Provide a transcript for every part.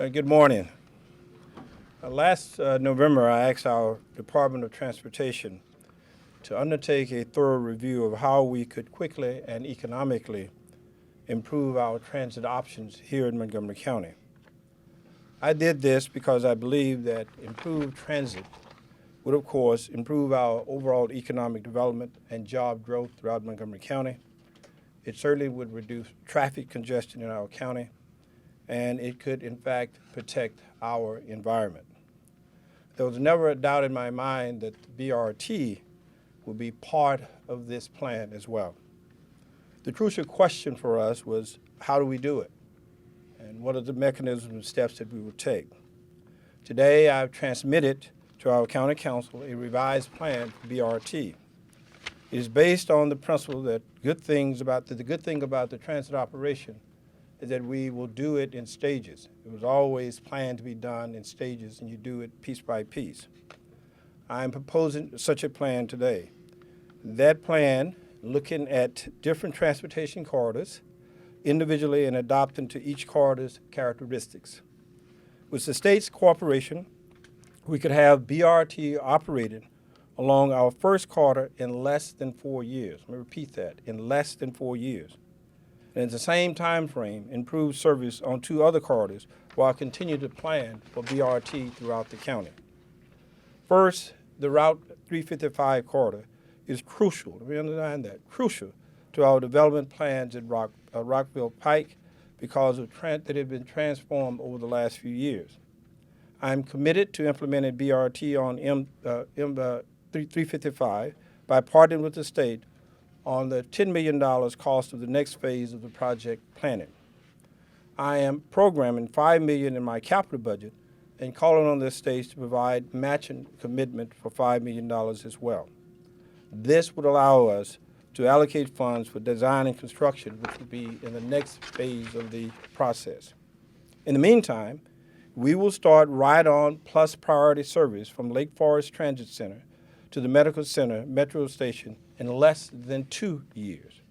Good morning. Last November, I asked our Department of Transportation to undertake a thorough review of how we could quickly and economically improve our transit options here in Montgomery County. I did this because I believe that improved transit would, of course, improve our overall economic development and job growth throughout Montgomery County. It certainly would reduce traffic congestion in our county, and it could, in fact, protect our environment. There was never a doubt in my mind that the BRT would be part of this plan as well. The crucial question for us was, how do we do it? And what are the mechanisms and steps that we would take? Today, I've transmitted to our county council a revised plan for BRT. It is based on the principle that the good thing about the transit operation is that we will do it in stages. It was always planned to be done in stages, and you do it piece by piece. I am proposing such a plan today. That plan, looking at different transportation corridors individually and adapting to each corridor's characteristics. With the state's cooperation, we could have BRT operated along our first corridor in less than 4 years. Let me repeat that, in less than 4 years. And at the same time frame, improve service on 2 other corridors while continuing to plan for BRT throughout the county. First, the Route 355 corridor is crucial, let me underline that, crucial to our development plans at Rockville Pike because of that have been transformed over the last few years. I'm committed to implementing BRT on 355 by partnering with the state on the $10 million cost of the next phase of the project planning. I am programming $5 million in my capital budget and calling on the states to provide matching commitment for $5 million as well. This would allow us to allocate funds for design and construction, which would be in the next phase of the process. In the meantime, we will start Ride-On Plus priority service from Lake Forest Transit Center to the Medical Center Metro Station in less than 2 years.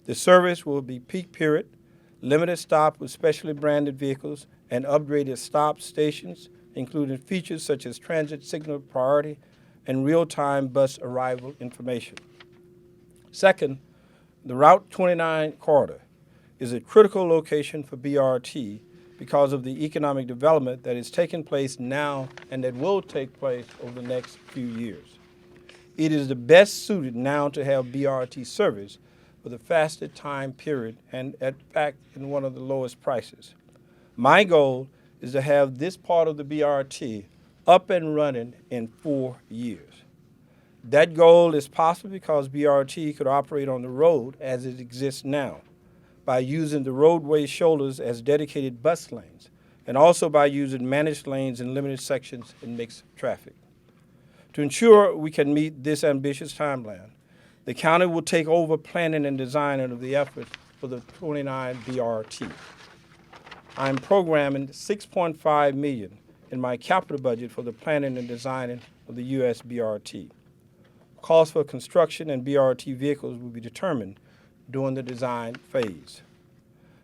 The service will be peak period, limited stop with specially branded vehicles, and upgraded stop stations, including features such as transit signal priority and real-time bus arrival information. Second, the Route 29 corridor is a critical location for BRT because of the economic development that is taking place now and that will take place over the next few years. It is the best suited now to have BRT service with a faster time period and, in fact, in one of the lowest prices. My goal is to have this part of the BRT up and running in 4 years. That goal is possible because BRT could operate on the road as it exists now by using the roadway shoulders as dedicated bus lanes and also by using managed lanes in limited sections and mixed traffic. To ensure we can meet this ambitious timeline, the county will take over planning and designing of the effort for the 29 BRT. I'm programming $6.5 million in my capital budget for the planning and designing of the US BRT. Costs for construction and BRT vehicles will be determined during the design phase.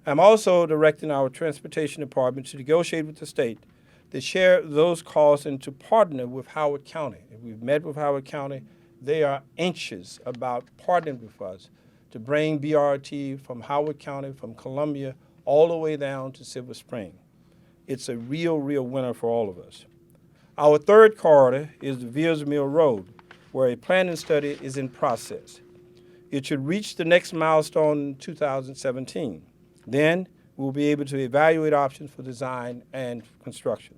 I'm also directing our Transportation Department to negotiate with the state to share those costs and to partner with Howard County. If we've met with Howard County, they are anxious about partnering with us to bring BRT from Howard County, from Columbia, all the way down to Silver Spring. It's a real winner for all of us. Our third corridor is the Villas Mill Road, where a planning study is in process. It should reach the next milestone in 2017. Then we'll be able to evaluate options for design and construction.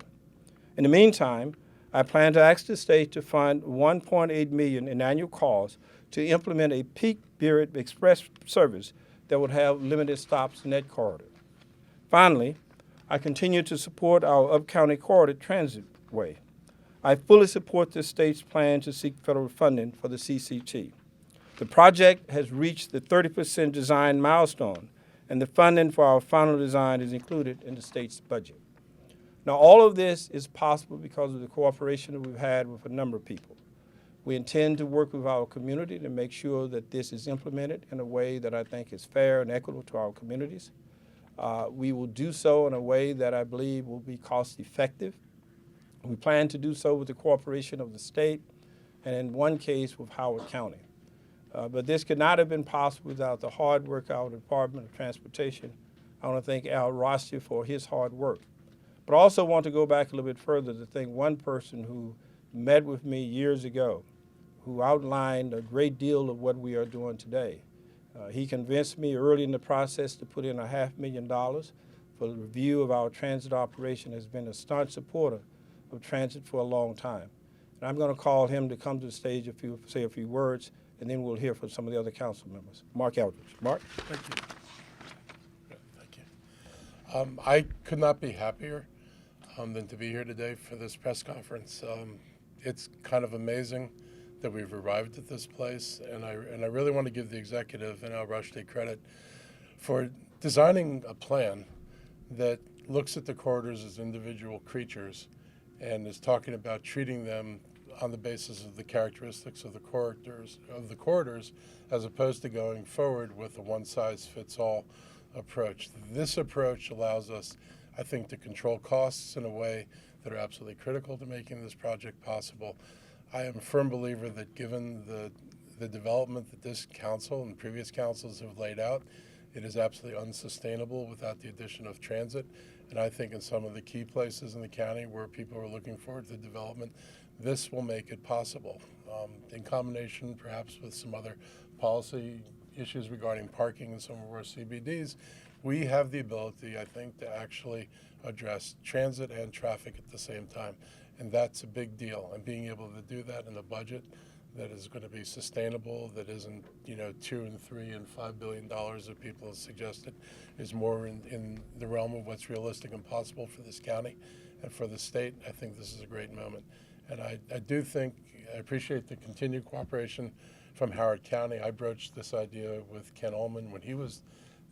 In the meantime, I plan to ask the state to fund $1.8 million in annual costs to implement a peak period express service that would have limited stops in that corridor. Finally, I continue to support our up-county corridor transitway. I fully support the state's plan to seek federal funding for the CCT. The project has reached the 30% design milestone, and the funding for our final design is included in the state's budget. Now, all of this is possible because of the cooperation that we've had with a number of people. We intend to work with our community to make sure that this is implemented in a way that I think is fair and equitable to our communities. We will do so in a way that I believe will be cost effective. We plan to do so with the cooperation of the state and in one case with Howard County. But this could not have been possible without the hard work of our Department of Transportation. I want to thank Roshdieh for his hard work. But I also want to go back a little bit further to thank one person who met with me years ago, who outlined a great deal of what we are doing today. He convinced me early in the process to put in $500,000 for the review of our transit operation, has been a staunch supporter of transit for a long time. And I'm going to call him to come to the stage say a few words, and then we'll hear from some of the other council members. Marc Elrich. Marc? Thank you. Thank you. I could not be happier than to be here today for this press conference. It's kind of amazing that we've arrived at this place, and I really want to give the executive and Roshdieh credit for designing a plan that looks at the corridors as individual creatures and is talking about treating them on the basis of the characteristics of the corridors, as opposed to going forward with a one-size-fits-all approach. This approach allows us, I think, to control costs in a way that are absolutely critical to making this project possible. I am a firm believer that given the development that this council and previous councils have laid out, it is absolutely unsustainable without the addition of transit. And I think in some of the key places in the county where people are looking forward to development, this will make it possible. In combination perhaps with some other policy issues regarding parking in some of our CBDs, we have the ability, I think, to actually address transit and traffic at the same time. And that's a big deal. And being able to do that in a budget that is going to be sustainable, that isn't, $2 and $3 and $5 billion that people have suggested, is more in the realm of what's realistic and possible for this county and for the state. I think this is a great moment. And I appreciate the continued cooperation from Howard County. I broached this idea with Ken Ullman when he was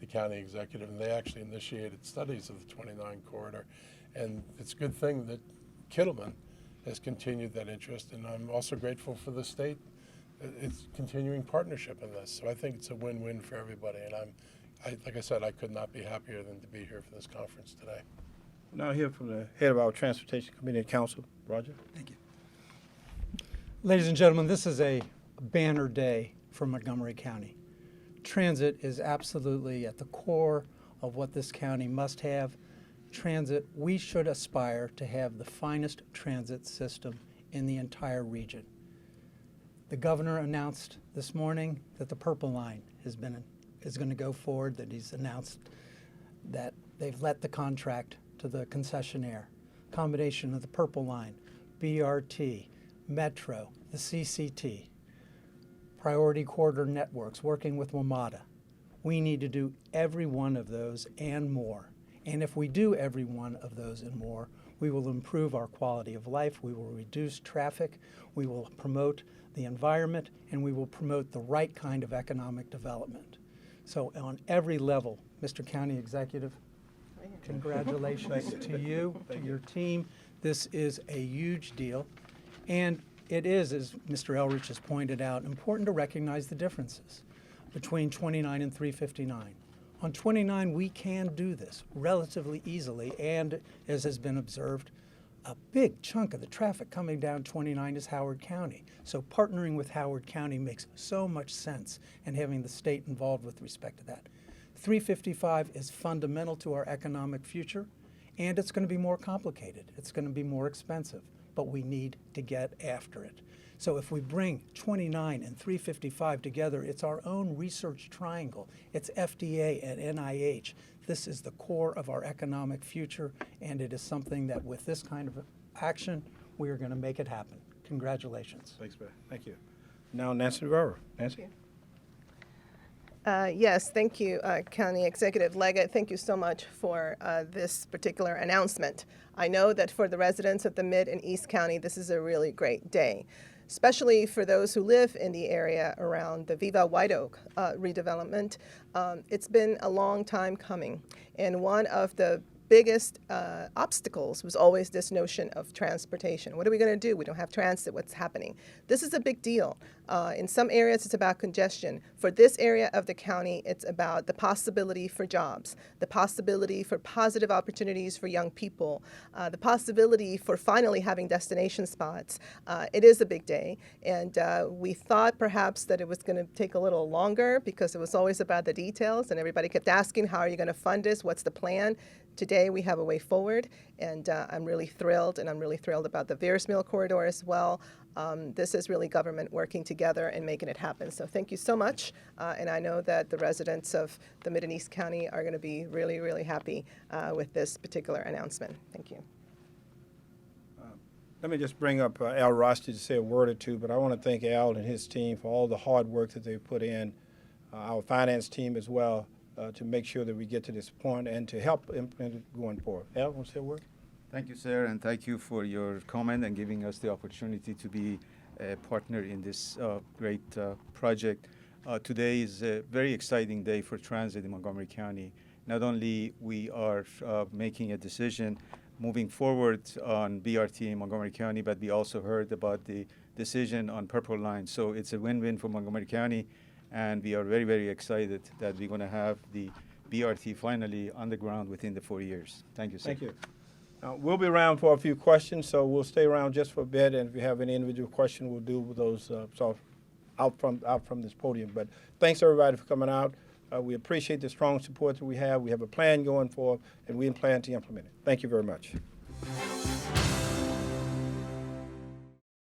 the county executive, and they actually initiated studies of the 29 corridor. And it's a good thing that Kittleman has continued that interest, and I'm also grateful for the state. It's continuing partnership in this, so I think it's a win-win for everybody. And like I said, I could not be happier than to be here for this conference today. Now hear from the head of our Transportation Committee and Council, Roger. Thank you. Ladies and gentlemen, this is a banner day for Montgomery County. Transit is absolutely at the core of what this county must have. Transit, we should aspire to have the finest transit system in the entire region. The governor announced this morning that the Purple Line is going to go forward, that he's announced that they've let the contract to the concessionaire. Combination of the Purple Line, BRT, Metro, the CCT, Priority Corridor Networks, working with WMATA. We need to do every one of those and more. And if we do every one of those and more, we will improve our quality of life, we will reduce traffic, we will promote the environment, and we will promote the right kind of economic development. So on every level, Mr. County Executive, congratulations to you, to your team. This is a huge deal. And it is, as Mr. Elrich has pointed out, important to recognize the differences between 29 and 359. On 29, we can do this relatively easily, and as has been observed, a big chunk of the traffic coming down 29 is Howard County. So partnering with Howard County makes so much sense, and having the state involved with respect to that. 355 is fundamental to our economic future, and it's going to be more complicated. It's going to be more expensive, but we need to get after it. So if we bring 29 and 355 together, it's our own research triangle. It's FDA and NIH. This is the core of our economic future, and it is something that with this kind of action, we are going to make it happen. Congratulations. Thanks, man. Thank you. Now Nancy Navarro. Nancy? Yes, thank you, County Executive Leggett. Thank you so much for this particular announcement. I know that for the residents of the Mid and East County, this is a really great day, especially for those who live in the area around the Viva White Oak redevelopment. It's been a long time coming, and one of the biggest obstacles was always this notion of transportation. What are we going to do? We don't have transit. What's happening? This is a big deal. In some areas, it's about congestion. For this area of the county, it's about the possibility for jobs, the possibility for positive opportunities for young people, the possibility for finally having destination spots. It is a big day, and we thought perhaps that it was going to take a little longer because it was always about the details, and everybody kept asking, how are you going to fund this? What's the plan? Today we have a way forward, and I'm really thrilled, and I'm really thrilled about the Veers Mill corridor as well. This is really government working together and making it happen. So thank you so much, and I know that the residents of the Mid and East County are going to be really, really happy with this particular announcement. Thank you. Let me just bring up Al Roshdieh to say a word or two, but I want to thank Al and his team for all the hard work that they've put in, our finance team as well, to make sure that we get to this point and to help implement it going forward. Al, want to say a word? Thank you, sir, and thank you for your comment and giving us the opportunity to be a partner in this great project. Today is a very exciting day for transit in Montgomery County. Not only we are making a decision moving forward on BRT in Montgomery County, but we also heard about the decision on Purple Line. So it's a win-win for Montgomery County, and we are very, very excited that we're going to have the BRT finally on the ground within the 4 years. Thank you, sir. Thank you. We'll be around for a few questions, so we'll stay around just for a bit, and if you have any individual question, we'll deal with those out from this podium. But thanks, everybody, for coming out. We appreciate the strong support that we have. We have a plan going forward, and we plan to implement it. Thank you very much.